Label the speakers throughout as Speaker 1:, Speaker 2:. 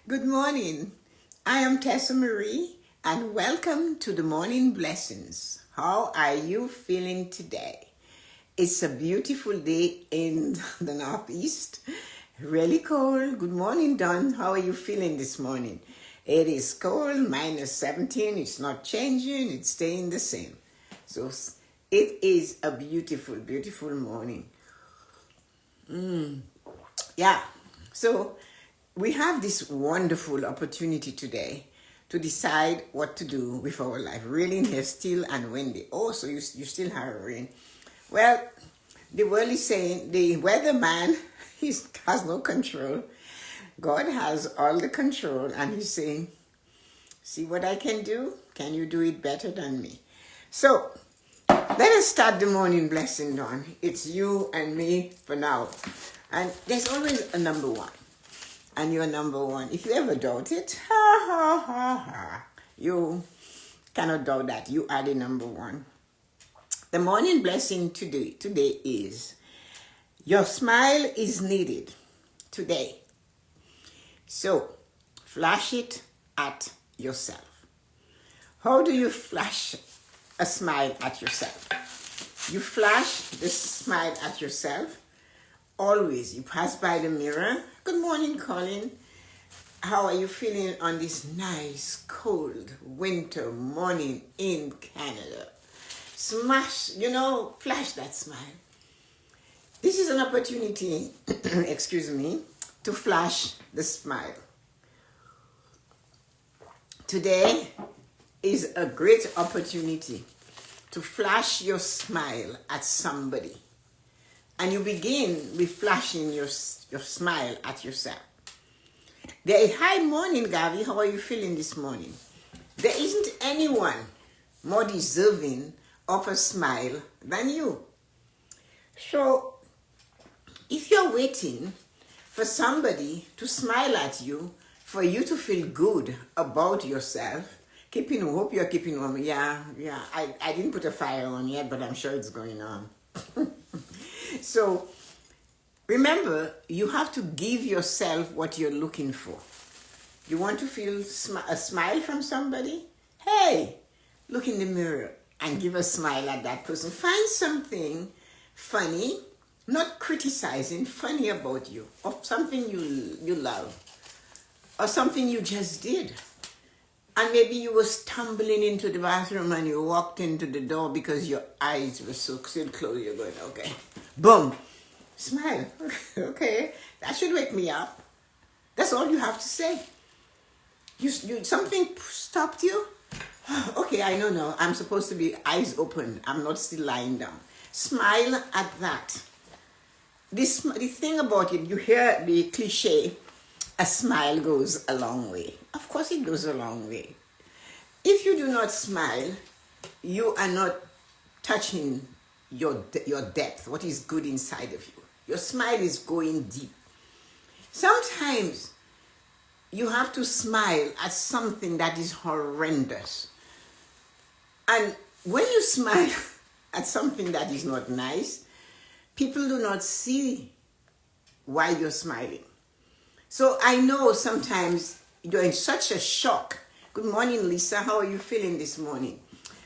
Speaker 1: Good morning. I am Tessa-Marie and welcome to the Morning Blessings. How are you feeling today? It's a beautiful day in the Northeast. Really cold. Good morning, Don. How are you feeling this morning? It is cold, -17. It's not changing. It's staying the same. So it is a beautiful, beautiful morning. Yeah. So we have this wonderful opportunity today to decide what to do with our life. Raining here still and windy. Oh, so you still have rain. Well, the world is saying the weatherman has no control. God has all the control, and he's saying, see what I can do? Can you do it better than me? So let us start the morning blessing, Dawn. It's you and me for now. And there's always a number one. And you're number one. If you ever doubt it, you cannot doubt that. You are the number one. The morning blessing today is, your smile is needed today. So, flash it at yourself. How do you flash a smile at yourself? You flash the smile at yourself. Always, you pass by the mirror. Good morning, Colin. How are you feeling on this nice, cold winter morning in Canada? Flash that smile. This is an opportunity, excuse me, to flash the smile. Today is a great opportunity to flash your smile at somebody. And you begin with flashing your smile at yourself. Hi, morning, Gavi. How are you feeling this morning? There isn't anyone more deserving of a smile than you. So, if you're waiting for somebody to smile at you, for you to feel good about yourself, hope you're keeping warm. Yeah. I didn't put a fire on yet, but I'm sure it's going on. So, remember, you have to give yourself what you're looking for. You want to feel a smile from somebody? Hey, look in the mirror and give a smile at that person. Find something funny, not criticizing, funny about you, or something you love, or something you just did. And maybe you were stumbling into the bathroom and you walked into the door because your eyes were so still closed. You're going, okay. Boom. Smile. Okay. That should wake me up. That's all you have to say. Something stopped you? Okay, I know now. I'm supposed to be eyes open. I'm not still lying down. Smile at that. The thing about it, you hear the cliche, a smile goes a long way. Of course it goes a long way. If you do not smile, you are not touching your depth, what is good inside of you. Your smile is going deep. Sometimes you have to smile at something that is horrendous. And when you smile at something that is not nice, people do not see why you're smiling. So I know sometimes you're in such a shock. Good morning, Lisa. How are you feeling this morning?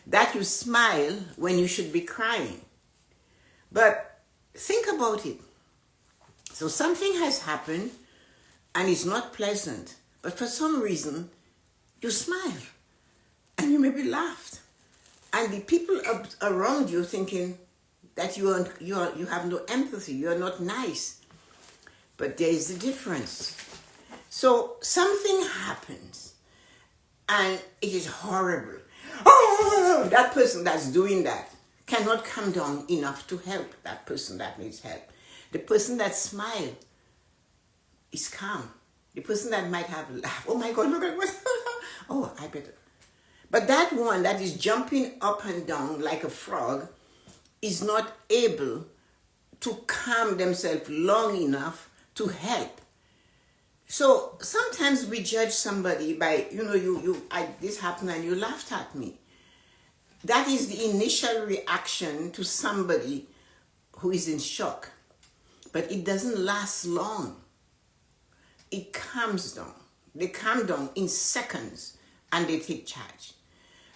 Speaker 1: That you smile when you should be crying. But think about it. So something has happened and it's not pleasant, but for some reason you smile and you maybe laughed. And the people around you thinking that you have no empathy, you're not nice. But there is a difference. So something happens and it is horrible. Oh, that person that's doing that cannot come down enough to help that person that needs help. The person that smiles is calm. The person that might have laughed, oh my God, look at what, oh, I better. But that one that is jumping up and down like a frog is not able to calm themselves long enough to help. So sometimes we judge somebody by, this happened and you laughed at me. That is the initial reaction to somebody who is in shock. But it doesn't last long. It calms down. They calm down in seconds and they take charge.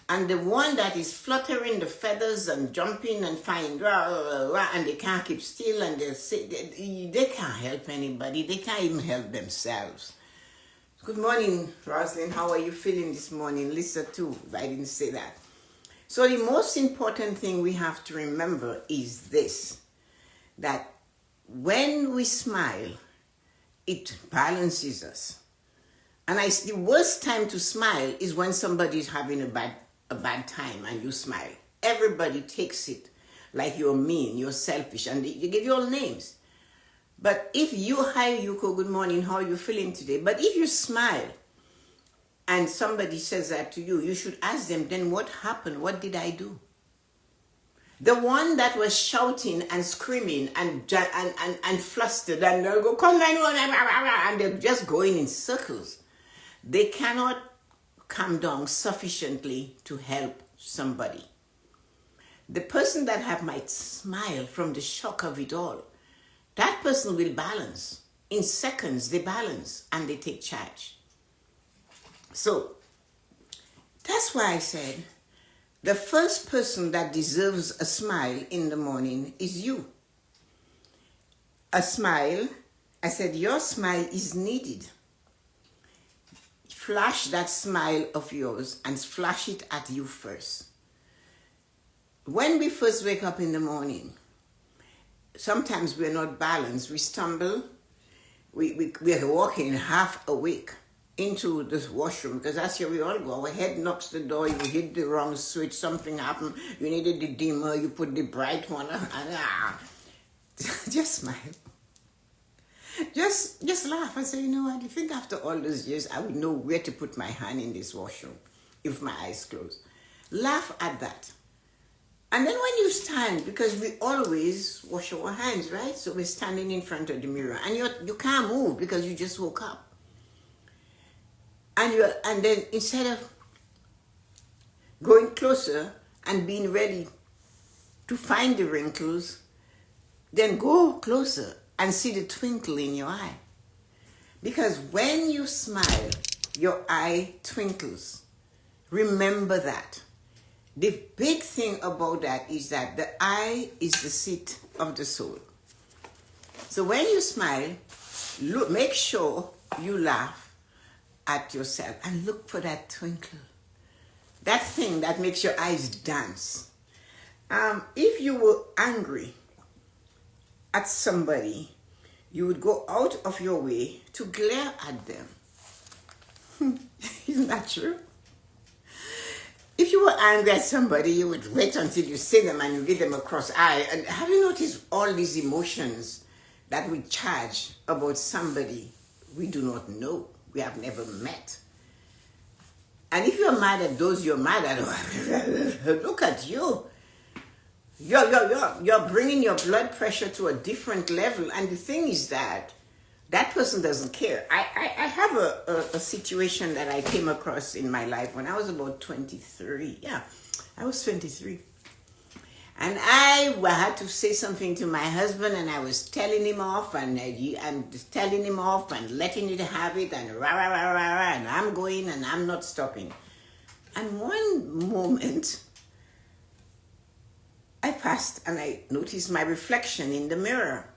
Speaker 1: And the one that is fluttering the feathers and jumping and flying, rah, rah, rah, and they can't keep still, and they can't help anybody. They can't even help themselves. Good morning, Roslyn. How are you feeling this morning? Lisa too. I didn't say that. So the most important thing we have to remember is this, that when we smile, it balances us. And the worst time to smile is when somebody is having a bad time and you smile. Everybody takes it like you're mean, you're selfish, and you give you all names. But if you, hi Yuko, good morning, how are you feeling today? But if you smile and somebody says that to you, you should ask them, then what happened? What did I do? The one that was shouting and screaming and flustered and they'll go, come 911, and they're just going in circles. They cannot calm down sufficiently to help somebody. The person that might smile from the shock of it all, that person will balance. In seconds, they balance and they take charge. So, that's why I said, the first person that deserves a smile in the morning is you. A smile, I said, your smile is needed. Flash that smile of yours and flash it at you first. When we first wake up in the morning, sometimes we're not balanced. We stumble. We are walking half awake into the washroom, because that's where we all go. Our head knocks the door, you hit the wrong switch, something happened, you needed the dimmer, you put the bright one on, just smile. Just laugh and say, you know what, I think after all those years, I would know where to put my hand in this washroom if my eyes close. Laugh at that. And then when you stand, because we always wash our hands, right? So we're standing in front of the mirror and you can't move because you just woke up. And then instead of going closer and being ready to find the wrinkles, then go closer and see the twinkle in your eye. Because when you smile, your eye twinkles. Remember that. The big thing about that is that the eye is the seat of the soul. So when you smile, make sure you laugh at yourself and look for that twinkle. That thing that makes your eyes dance. If you were angry at somebody, you would go out of your way to glare at them. Isn't that true? If you were angry at somebody, you would wait until you see them and you give them a cross eye. And have you noticed all these emotions that we charge about somebody we do not know, we have never met? And if you're mad at those you're mad at, look at you. You're bringing your blood pressure to a different level. And the thing is that person doesn't care. I have a situation that I came across in my life when I was about 23. Yeah, I was 23. And I had to say something to my husband, and I was telling him off and telling him off and letting it have it and rah, rah, rah, rah, rah, and I'm going and I'm not stopping. And one moment, I passed and I noticed my reflection in the mirror.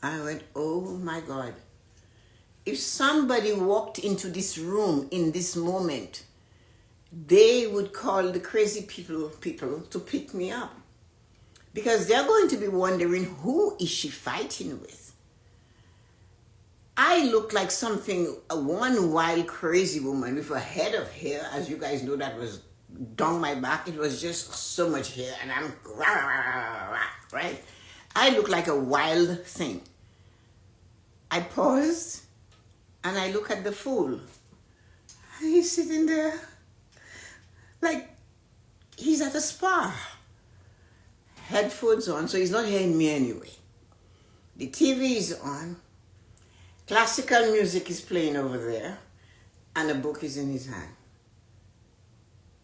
Speaker 1: I went, oh my God. If somebody walked into this room in this moment, they would call the crazy people to pick me up. Because they're going to be wondering, who is she fighting with? I look like one wild crazy woman with a head of hair. As you guys know, that was down my back. It was just so much hair, and I'm rah, rah, rah, rah, right? I look like a wild thing. I paused and I look at the fool. He's sitting there like he's at a spa. Headphones on, so he's not hearing me anyway. The TV is on. Classical music is playing over there, and a book is in his hand.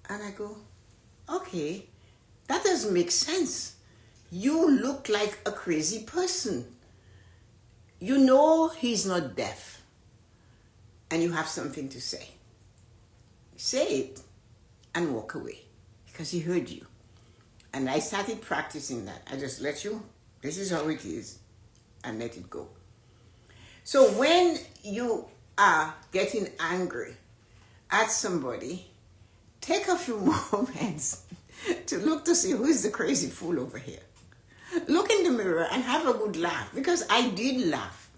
Speaker 1: And I go, okay, that doesn't make sense. You look like a crazy person. You know he's not deaf. and you have something to say. Say it and walk away because he heard you. And I started practicing that. I just let you, this is how it is, and let it go. So when you are getting angry at somebody, take a few moments to look to see who is the crazy fool over here. Look in the mirror and have a good laugh, because I did laugh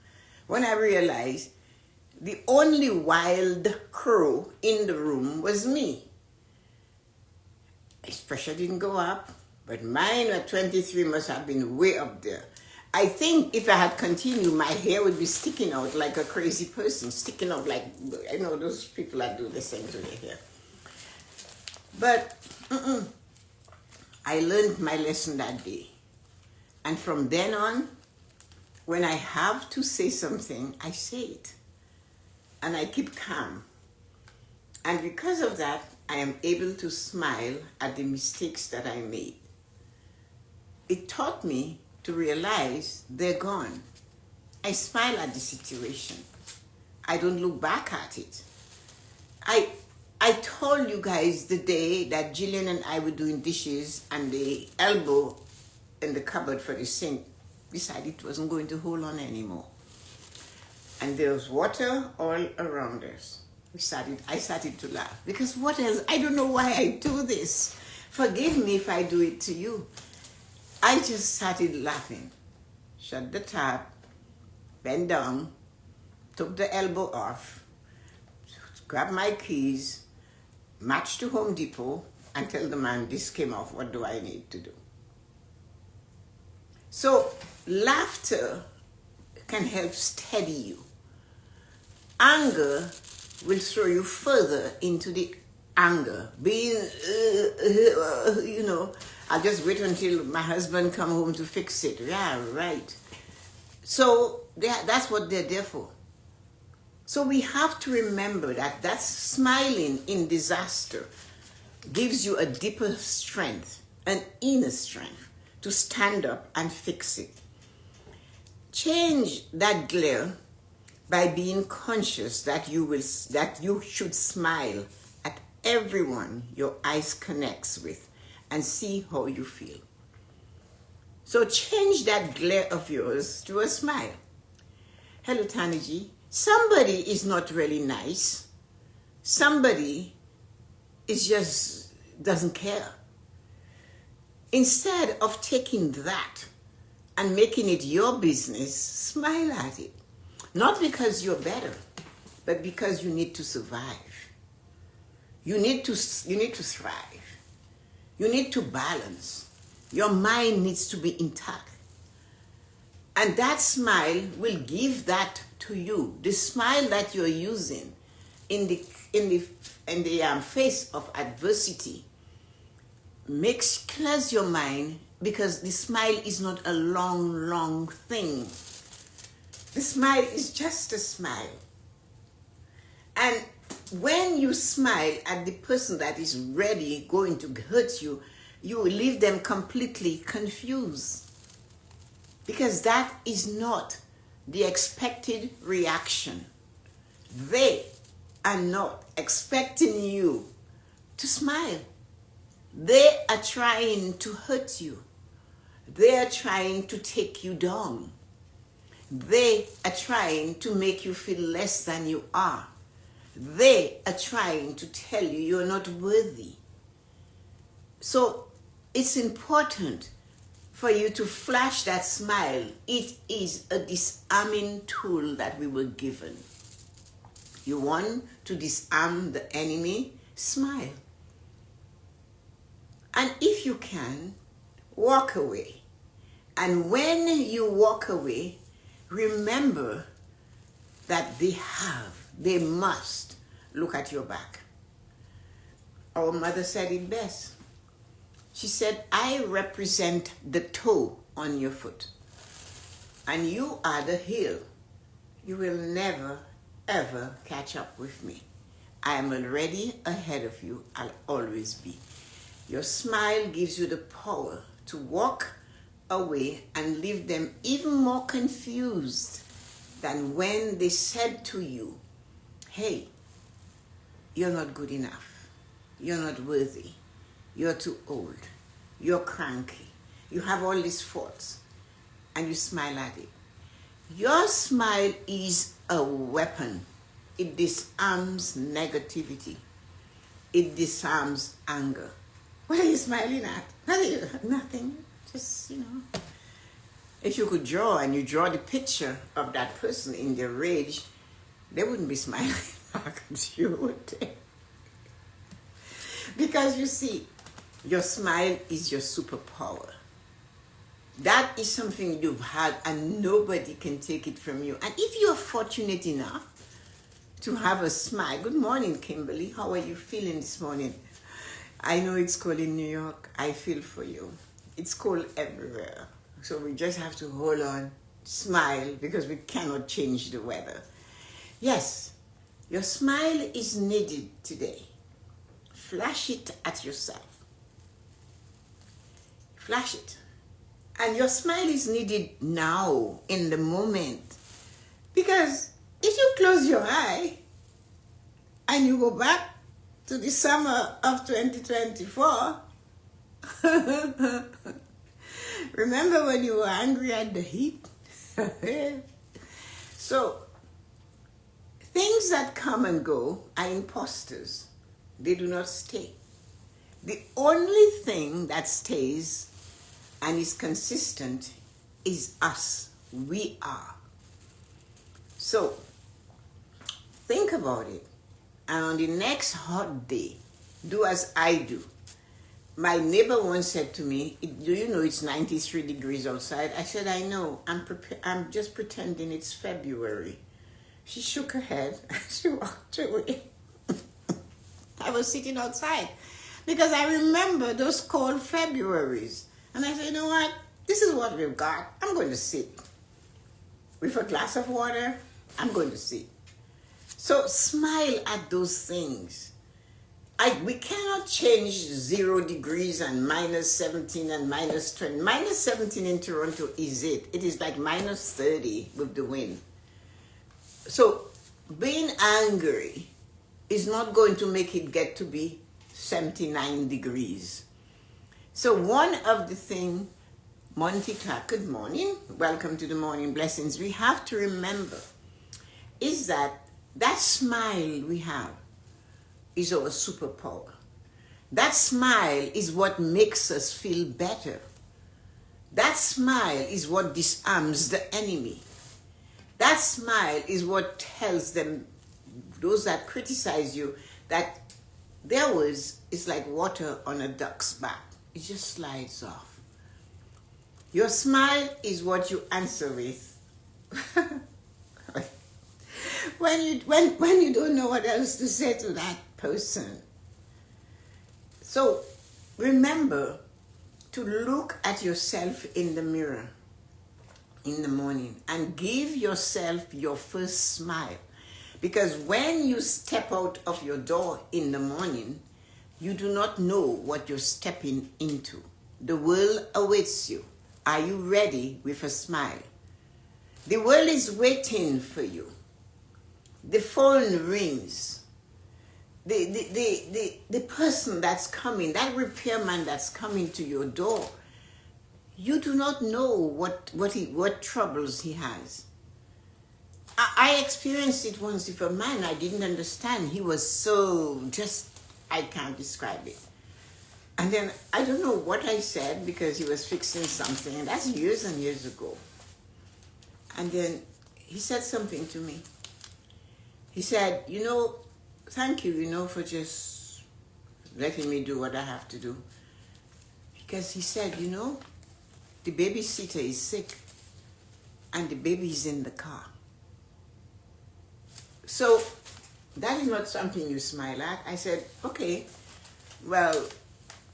Speaker 1: when I realized the only wild crow in the room was me. His pressure didn't go up, but mine at 23 must have been way up there. I think if I had continued, my hair would be sticking out like a crazy person, sticking out like, you know, those people that do the same to their hair. But I learned my lesson that day. And from then on, when I have to say something, I say it. And I keep calm. And because of that, I am able to smile at the mistakes that I made. It taught me to realize they're gone. I smile at the situation. I don't look back at it. I told you guys the day that Jillian and I were doing dishes and the elbow in the cupboard for the sink decided it wasn't going to hold on anymore. And there was water all around us. I started to laugh because what else? I don't know why I do this. Forgive me if I do it to you. I just started laughing. Shut the tap, bent down, took the elbow off, grabbed my keys, marched to Home Depot, and tell the man, this came off, what do I need to do? So laughter can help steady you. Anger will throw you further into the anger. Being, I'll just wait until my husband come home to fix it. Yeah, right. So that's what they're there for. So we have to remember that smiling in disaster gives you a deeper strength, an inner strength to stand up and fix it. Change that glare by being conscious that you should smile at everyone your eyes connects with and see how you feel. So change that glare of yours to a smile. Hello, Tanaji. Somebody is not really nice. Somebody is just doesn't care. Instead of taking that and making it your business, smile at it. Not because you're better, but because you need to survive. You need to thrive. You need to balance. Your mind needs to be intact. And that smile will give that to you. The smile that you're using in the face of adversity clears your mind, because the smile is not a long thing. The smile is just a smile. And when you smile at the person that is really going to hurt you, you will leave them completely confused. Because that is not the expected reaction. They are not expecting you to smile. They are trying to hurt you. They are trying to take you down. They are trying to make you feel less than you are. They are trying to tell you you're not worthy. So it's important for you to flash that smile. It is a disarming tool that we were given. You want to disarm the enemy? Smile. And if you can, walk away. And when you walk away, remember that they must look at your back. Our mother said it best. She said, I represent the toe on your foot, and you are the heel. You will never, ever catch up with me. I am already ahead of you. I'll always be. Your smile gives you the power to walk away and leave them even more confused than when they said to you, hey, you're not good enough. You're not worthy. You're too old. You're cranky. You have all these faults. And you smile at it. Your smile is a weapon. It disarms negativity. It disarms anger. What are you smiling at? Nothing. Just, If you could draw and you draw the picture of that person in their rage, they wouldn't be smiling back at you, would they? Because you see, your smile is your superpower. That is something you've had and nobody can take it from you. And if you're fortunate enough to have a smile, good morning, Kimberly. How are you feeling this morning? I know it's cold in New York. I feel for you. It's cold everywhere. So we just have to hold on, smile, because we cannot change the weather. Yes, your smile is needed today. Flash it at yourself. Flash it. And your smile is needed now, in the moment. Because if you close your eye and you go back to the summer of 2024, remember when you were angry at the heat? So, things that come and go are imposters. They do not stay. The only thing that stays and is consistent is us. We are. So, think about it. And on the next hot day, do as I do. My neighbor once said to me, do you know it's 93 degrees outside? I said, I know. I'm just pretending it's February. She shook her head. She walked away. I was sitting outside because I remember those cold Februaries. And I said, you know what? This is what we've got. I'm going to sit. With a glass of water, I'm going to sit. So smile at those things. We cannot change 0 degrees and minus 17 and minus 20. Minus 17 in Toronto is it. It is like minus 30 with the wind. So being angry is not going to make it get to be 79 degrees. So one of the things, Monty Clark, good morning, welcome to the Morning Blessings, we have to remember is that smile we have is our superpower. That smile is what makes us feel better. That smile is what disarms the enemy. That smile is what tells them, those that criticize you, that their words is like water on a duck's back. It just slides off. Your smile is what you answer with when you don't know what else to say to that person. So remember to look at yourself in the mirror in the morning and give yourself your first smile. Because when you step out of your door in the morning, you do not know what you're stepping into. The world awaits you. Are you ready with a smile? The world is waiting for you. The phone rings. The person that's coming, that repairman that's coming to your door, you do not know what troubles he has. I experienced it once with a man I didn't understand. He was so I can't describe it. And then I don't know what I said because he was fixing something, and that's years and years ago. And then he said something to me. He said, thank you, for just letting me do what I have to do. Because he said, the babysitter is sick and the baby is in the car. So that is not something you smile at. I said, okay, well,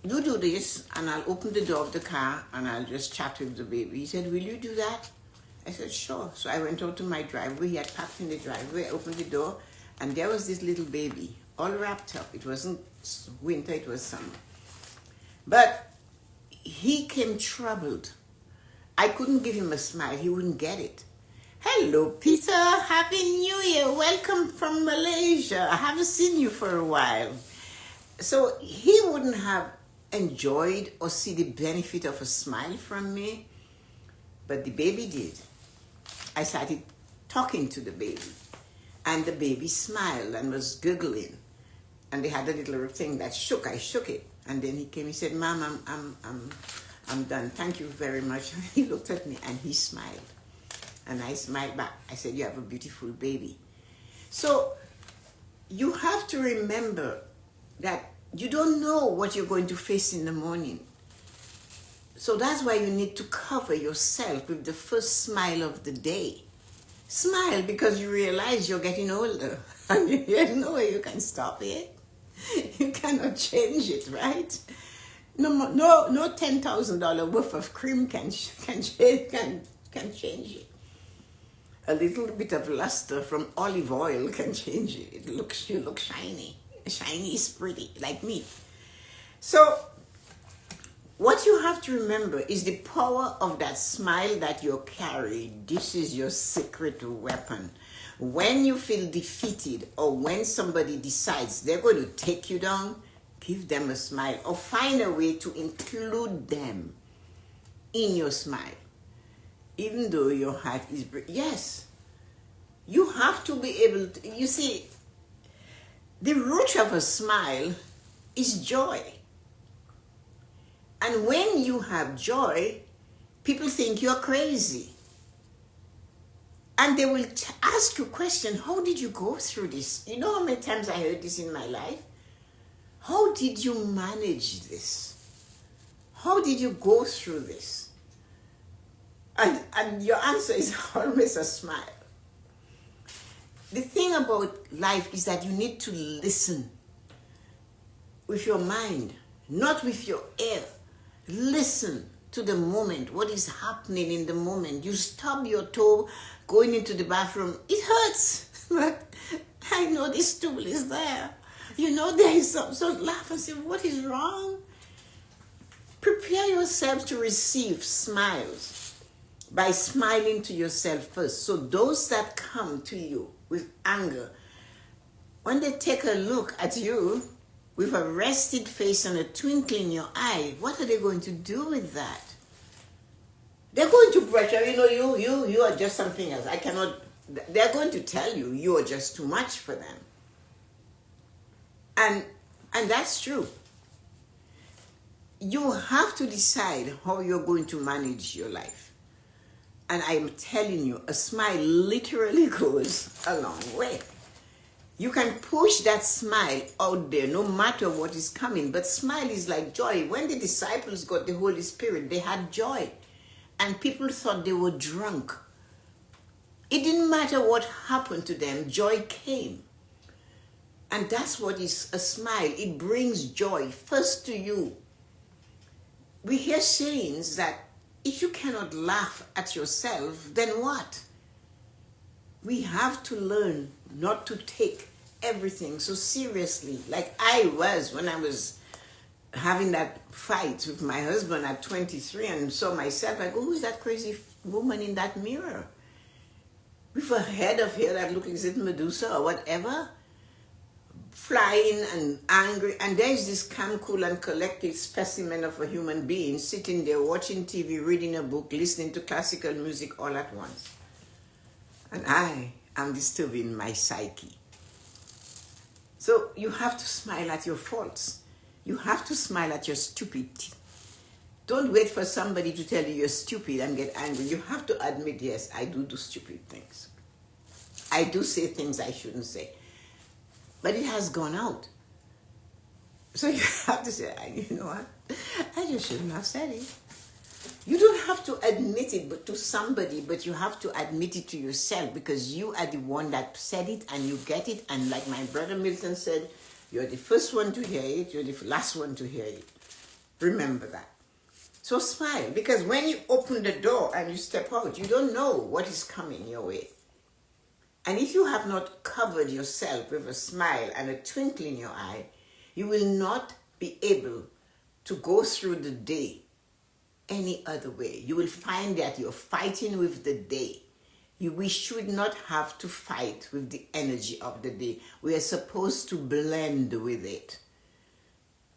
Speaker 1: you do this and I'll open the door of the car and I'll just chat with the baby. He said, will you do that? I said, sure. So I went out to my driveway. He had parked in the driveway. I opened the door and there was this little baby all wrapped up. It wasn't winter, it was summer. But he came troubled. I couldn't give him a smile. He wouldn't get it. Hello, Peter. Happy New Year. Welcome from Malaysia. I haven't seen you for a while. So he wouldn't have enjoyed or see the benefit of a smile from me, but the baby did. I started talking to the baby, and the baby smiled and was giggling, and they had a little thing that shook. I shook it, and then he came. He said, "Mom, I'm done. Thank you very much." And he looked at me and he smiled, and I smiled back. I said, "You have a beautiful baby." So you have to remember that you don't know what you're going to face in the morning. So that's why you need to cover yourself with the first smile of the day. Smile because you realize you're getting older and there's no way you can stop it. You cannot change it, right? No $10,000 worth of cream can change it. A little bit of luster from olive oil can change it. You look shiny. Shiny is pretty, like me. So what you have to remember is the power of that smile that you're carrying. This is your secret weapon. When you feel defeated or when somebody decides they're going to take you down, give them a smile or find a way to include them in your smile. Even though your heart is breaking. Yes, you have to be able to, you see, the root of a smile is joy. And when you have joy, people think you're crazy. And they will ask you questions. How did you go through this? You know how many times I heard this in my life? How did you manage this? How did you go through this? And your answer is always a smile. The thing about life is that you need to listen with your mind, not with your ear. Listen to the moment, what is happening in the moment. You stub your toe going into the bathroom. It hurts, but I know this tool is there. You know there is some, so laugh and say, what is wrong? Prepare yourself to receive smiles by smiling to yourself first. So those that come to you with anger, when they take a look at you with a rested face and a twinkle in your eye, what are they going to do with that? They're going to pressure, you are just something else. They're going to tell you you are just too much for them. And that's true. You have to decide how you're going to manage your life. And I'm telling you, a smile literally goes a long way. You can push that smile out there no matter what is coming. But smile is like joy. When the disciples got the Holy Spirit, they had joy. And people thought they were drunk. It didn't matter what happened to them, joy came. And that's what is a smile. It brings joy first to you. We hear sayings that if you cannot laugh at yourself, then what? We have to learn not to take everything so seriously, like I was when I was having that fight with my husband at 23 and saw myself like, who is that crazy woman in that mirror? With a head of hair that looked like Medusa or whatever, flying and angry. And there's this calm, cool, and collected specimen of a human being sitting there watching TV, reading a book, listening to classical music all at once. And I am disturbing my psyche. So you have to smile at your faults. You have to smile at your stupidity. Don't wait for somebody to tell you you're stupid and get angry. You have to admit, yes, I do stupid things. I do say things I shouldn't say. But it has gone out. So you have to say, you know what? I just shouldn't have said it. You don't have to admit it to somebody, but you have to admit it to yourself because you are the one that said it and you get it. And like my brother Milton said, you're the first one to hear it, you're the last one to hear it. Remember that. So smile, because when you open the door and you step out, you don't know what is coming your way. And if you have not covered yourself with a smile and a twinkle in your eye, you will not be able to go through the day any other way. You will find that you're fighting with the day We should not have to fight with the energy of the day. We are supposed to blend with it.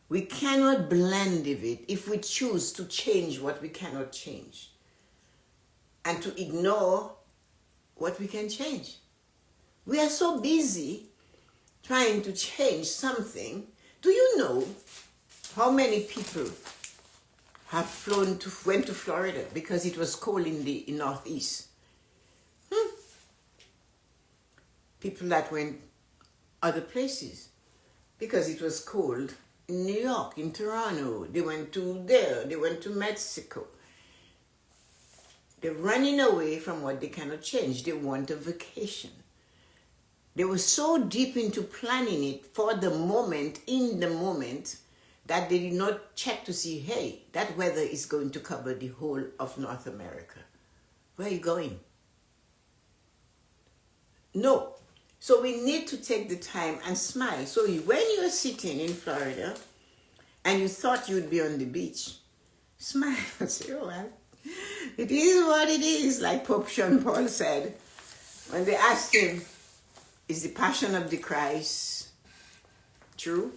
Speaker 1: We cannot blend with it if we choose to change what we cannot change and to ignore what we can change. We are so busy trying to change something. Do you know how many people have went to Florida because it was cold in the Northeast? People that went other places because it was cold in New York, in Toronto. They went to there, they went to Mexico. They're running away from what they cannot change. They want a vacation. They were so deep into planning it for the moment, in the moment, that they did not check to see, hey, that weather is going to cover the whole of North America. Where are you going? No. So we need to take the time and smile. So when you're sitting in Florida and you thought you'd be on the beach, smile and say, oh, well, it is what it is, like Pope Sean Paul said. When they asked him, is the passion of the Christ true?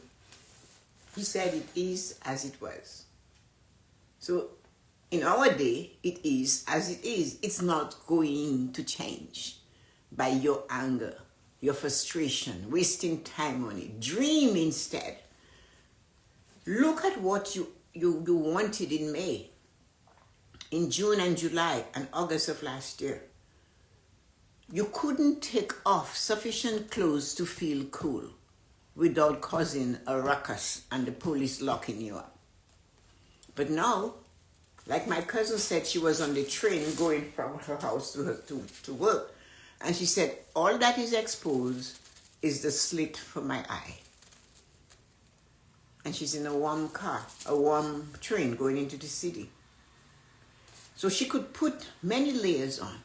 Speaker 1: He said it is as it was. So in our day, it is as it is. It's not going to change by your anger, your frustration, wasting time on it. Dream instead. Look at what you wanted in May, in June and July and August of last year. You couldn't take off sufficient clothes to feel cool without causing a ruckus and the police locking you up. But now, like my cousin said, she was on the train going from her house to work. And she said, all that is exposed is the slit for my eye. And she's in a warm car, a warm train going into the city. So she could put many layers on.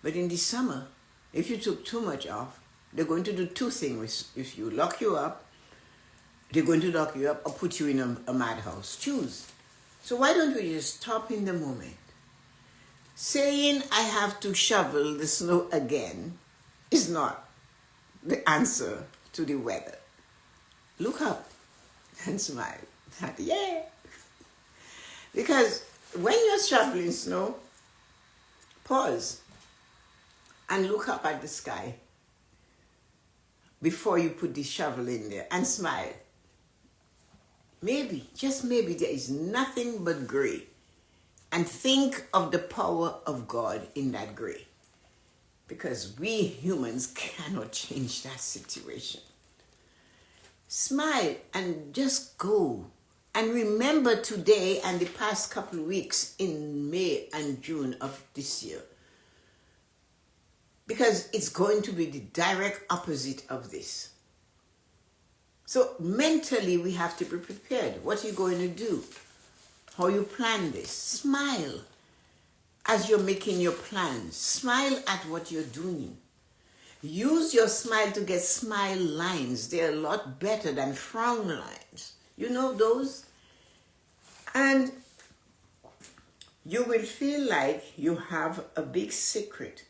Speaker 1: But in the summer, if you took too much off, they're going to do two things. If you lock you up, they're going to lock you up or put you in a madhouse. Choose. So why don't we just stop in the moment? Saying I have to shovel the snow again is not the answer to the weather. Look up and smile. Yeah. Because when you're shoveling snow, pause and look up at the sky before you put the shovel in there and smile. Maybe, just maybe, there is nothing but gray. And think of the power of God in that gray. Because we humans cannot change that situation. Smile and just go. And remember today and the past couple of weeks in May and June of this year. Because it's going to be the direct opposite of this. So mentally we have to be prepared. What are you going to do? How you plan this? Smile as you're making your plans. Smile at what you're doing. Use your smile to get smile lines. They're a lot better than frown lines. You know those? And you will feel like you have a big secret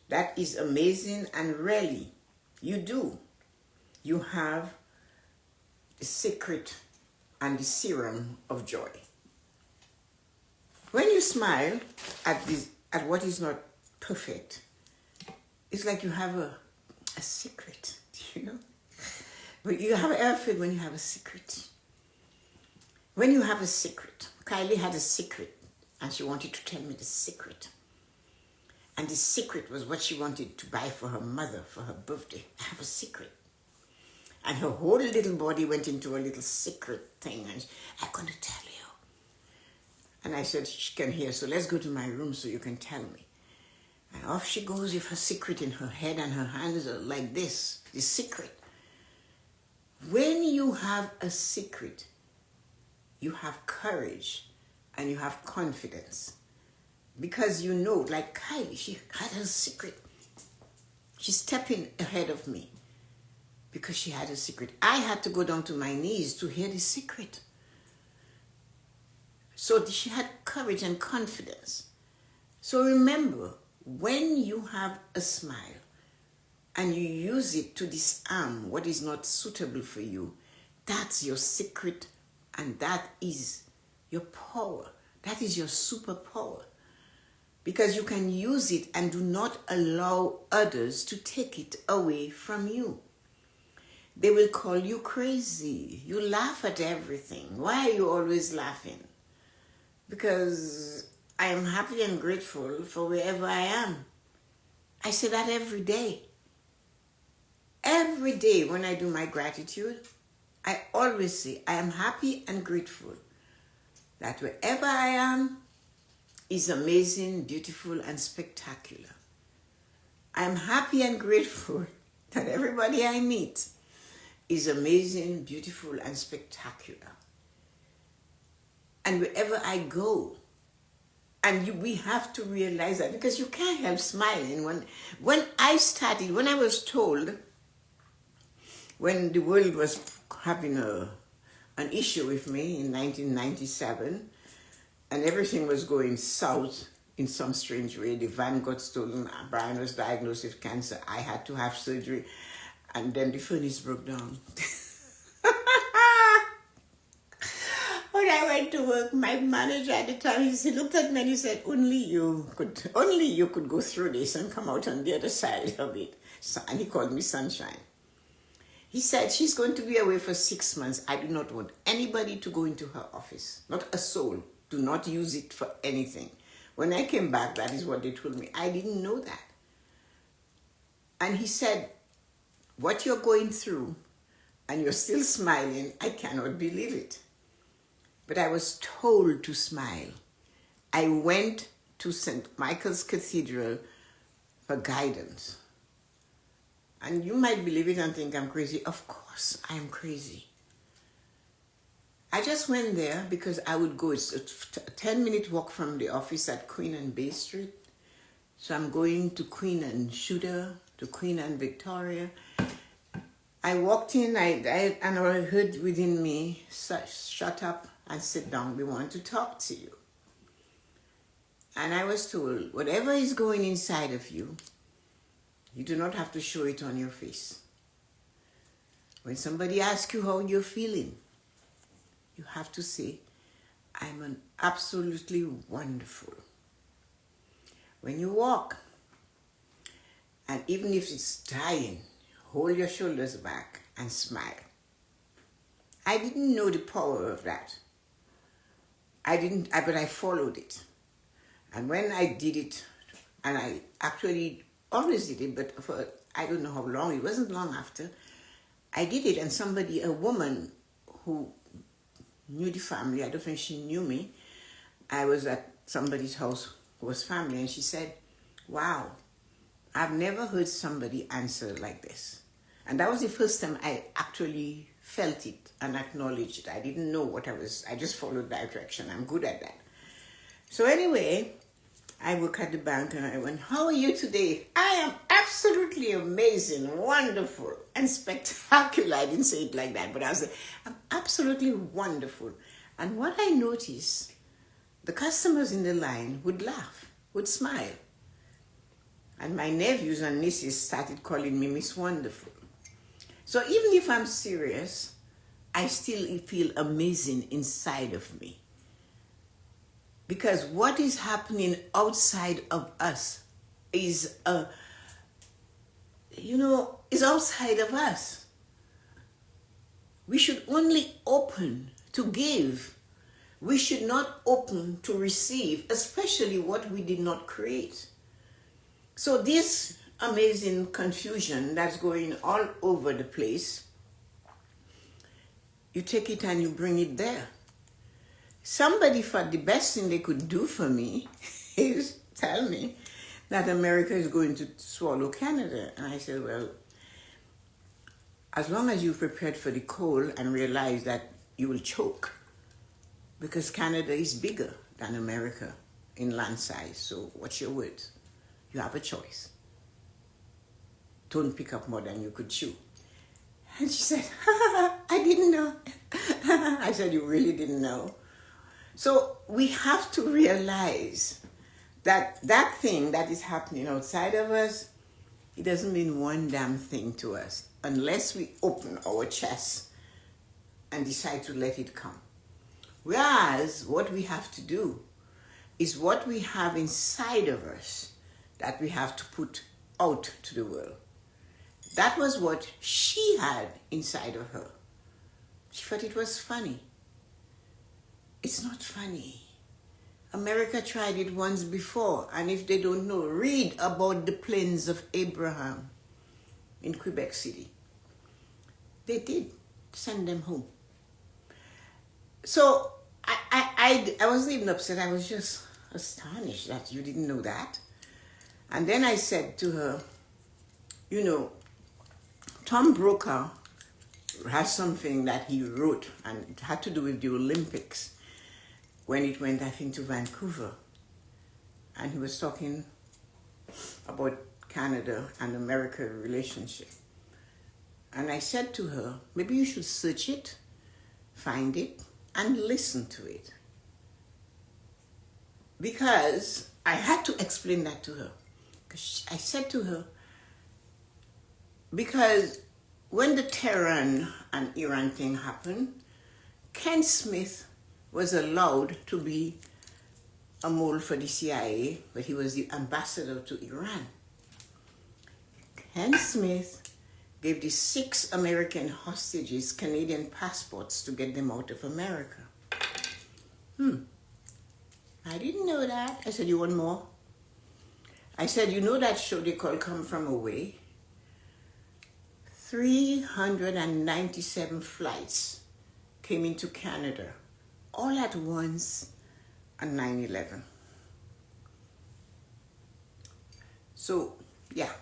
Speaker 1: that is amazing, and really, you do. You have the secret and the serum of joy. When you smile at what is not perfect, it's like you have a secret, you know? But you have ever feel when you have a secret. When you have a secret, Kylie had a secret, and she wanted to tell me the secret. And the secret was what she wanted to buy for her mother for her birthday. I have a secret. And her whole little body went into a little secret thing, and I'm going to tell you. And I said, she can hear, so let's go to my room so you can tell me. And off she goes with her secret in her head, and her hands are like this, the secret. When you have a secret, you have courage and you have confidence. Because you know, like Kylie, she had her secret. She's stepping ahead of me because she had a secret. I had to go down to my knees to hear the secret. So she had courage and confidence. So remember, When you have a smile and you use it to disarm what is not suitable for you, that's your secret, and that is your power. That is your superpower. Because you can use it and do not allow others to take it away from you. They will call you crazy. You laugh at everything. Why are you always laughing? Because I am happy and grateful for wherever I am. I say that every day. Every day when I do my gratitude, I always say I am happy and grateful that wherever I am is amazing, beautiful, and spectacular. I am happy and grateful that everybody I meet is amazing, beautiful, and spectacular. And wherever I go, and we have to realize that, because you can't help smiling. When I was told, when the world was having an issue with me in 1997, and everything was going south in some strange way. The van got stolen. Brian was diagnosed with cancer. I had to have surgery. And then the furnace broke down. When I went to work, my manager at the time, he looked at me and he said, only you could go through this and come out on the other side of it. And he called me Sunshine. He said, she's going to be away for 6 months. I do not want anybody to go into her office. Not a soul. Do not use it for anything. When I came back, that is what they told me. I didn't know that. And he said, what you're going through, and you're still smiling, I cannot believe it. But I was told to smile. I went to St. Michael's Cathedral for guidance. And you might believe it and think I'm crazy. Of course, I am crazy. I just went there because I would go. It's a 10-minute walk from the office at Queen and Bay Street. So I'm going to Queen and Shooter, to Queen and Victoria. I walked in, and I heard within me, shut up and sit down. We want to talk to you. And I was told, whatever is going inside of you, you do not have to show it on your face. When somebody asks you how you're feeling, you have to say, I'm absolutely wonderful. When you walk, and even if it's dying, hold your shoulders back and smile. I didn't know the power of that. But I followed it. And when I did it, and I actually always did it, but for I don't know how long, it wasn't long after, I did it, and a woman who knew the family, I don't think she knew me, I was at somebody's house who was family, and she said, wow, I've never heard somebody answer like this. And that was the first time I actually felt it and acknowledged it. I didn't know what I just followed direction. I'm good at that. So anyway, I work at the bank and I went, how are you today? I am absolutely amazing, wonderful, and spectacular. I didn't say it like that, but I was like, I'm absolutely wonderful. And what I noticed, the customers in the line would laugh, would smile. And my nephews and nieces started calling me Miss Wonderful. So even if I'm serious, I still feel amazing inside of me. Because what is happening outside of us is outside of us. We should only open to give. We should not open to receive, especially what we did not create. So this amazing confusion that's going all over the place, you take it and you bring it there. Somebody thought the best thing they could do for me is tell me that America is going to swallow Canada. And I said, well, as long as you're prepared for the cold and realize that you will choke, because Canada is bigger than America in land size. So what's your words? You have a choice. Don't pick up more than you could chew. And she said, I didn't know. I said, you really didn't know? So we have to realize that thing that is happening outside of us, it doesn't mean one damn thing to us unless we open our chest and decide to let it come. Whereas what we have to do is what we have inside of us that we have to put out to the world. That was what she had inside of her. She thought it was funny. It's not funny. America tried it once before, and if they don't know, read about the plains of Abraham in Quebec City. They did send them home. So I wasn't even upset. I was just astonished that you didn't know that. And then I said to her, Tom Brokaw has something that he wrote, and it had to do with the Olympics when it went, I think, to Vancouver. And he was talking about Canada and America relationship. And I said to her, maybe you should search it, find it, and listen to it. Because I had to explain that to her. Because I said to her, because when the Tehran and Iran thing happened, Ken Smith was allowed to be a mole for the CIA, but he was the ambassador to Iran. Ken Smith gave the 6 American hostages Canadian passports to get them out of America. I didn't know that. I said, you want more? I said, you know that show they call Come From Away? 397 flights came into Canada all at once on 9/11. So, yeah,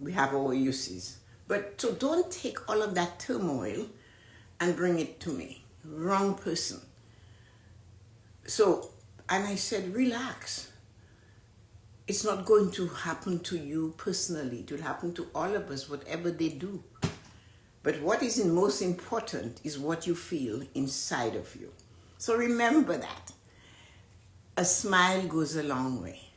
Speaker 1: we have our uses. But so don't take all of that turmoil and bring it to me. Wrong person. So, and I said, relax. It's not going to happen to you personally. It will happen to all of us, whatever they do. But what is most important is what you feel inside of you. So remember that. A smile goes a long way.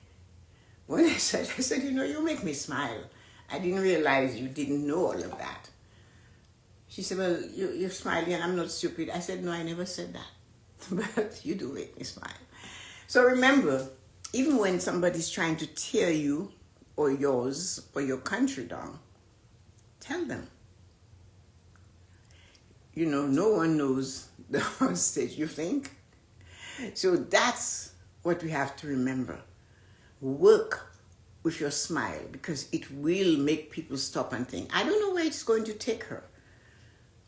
Speaker 1: When I said, you make me smile. I didn't realize you didn't know all of that. She said, well, you're smiling and I'm not stupid. I said, no, I never said that. But you do make me smile. So remember, even when somebody's trying to tear you or yours or your country down, tell them. No one knows the hostage, you think? So that's what we have to remember. Work with your smile because it will make people stop and think, I don't know where it's going to take her.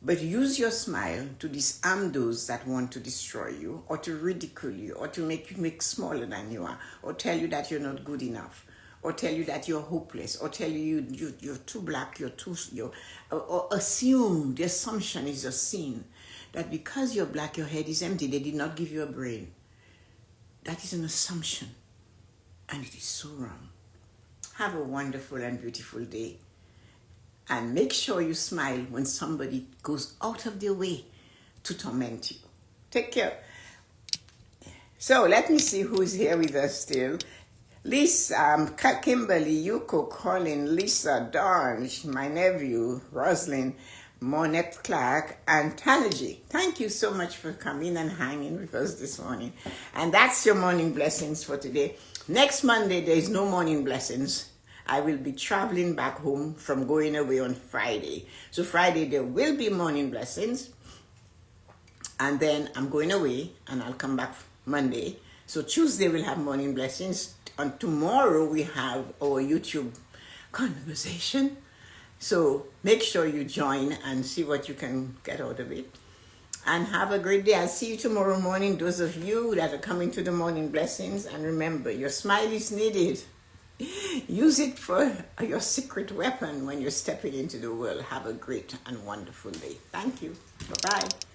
Speaker 1: But use your smile to disarm those that want to destroy you or to ridicule you or to make you look smaller than you are or tell you that you're not good enough or tell you that you're hopeless or tell you're too black, or assume, the assumption is a sin that because you're black, your head is empty, they did not give you a brain. That is an assumption and it is so wrong. Have a wonderful and beautiful day. And make sure you smile when somebody goes out of their way to torment you. Take care. So let me see who's here with us still. Lisa, Kimberly, Yuko, Colin, Lisa, Dawn, my nephew, Roslyn, Monette Clark, and Tanaji. Thank you so much for coming and hanging with us this morning. And that's your morning blessings for today. Next Monday, there is no morning blessings. I will be traveling back home from going away on Friday. So Friday, there will be morning blessings. And then I'm going away and I'll come back Monday. So Tuesday, we'll have morning blessings. And tomorrow, we have our YouTube conversation. So make sure you join and see what you can get out of it. And have a great day. I'll see you tomorrow morning, those of you that are coming to the morning blessings. And remember, your smile is needed. Use it for your secret weapon when you're stepping into the world. Have a great and wonderful day. Thank you. Bye-bye.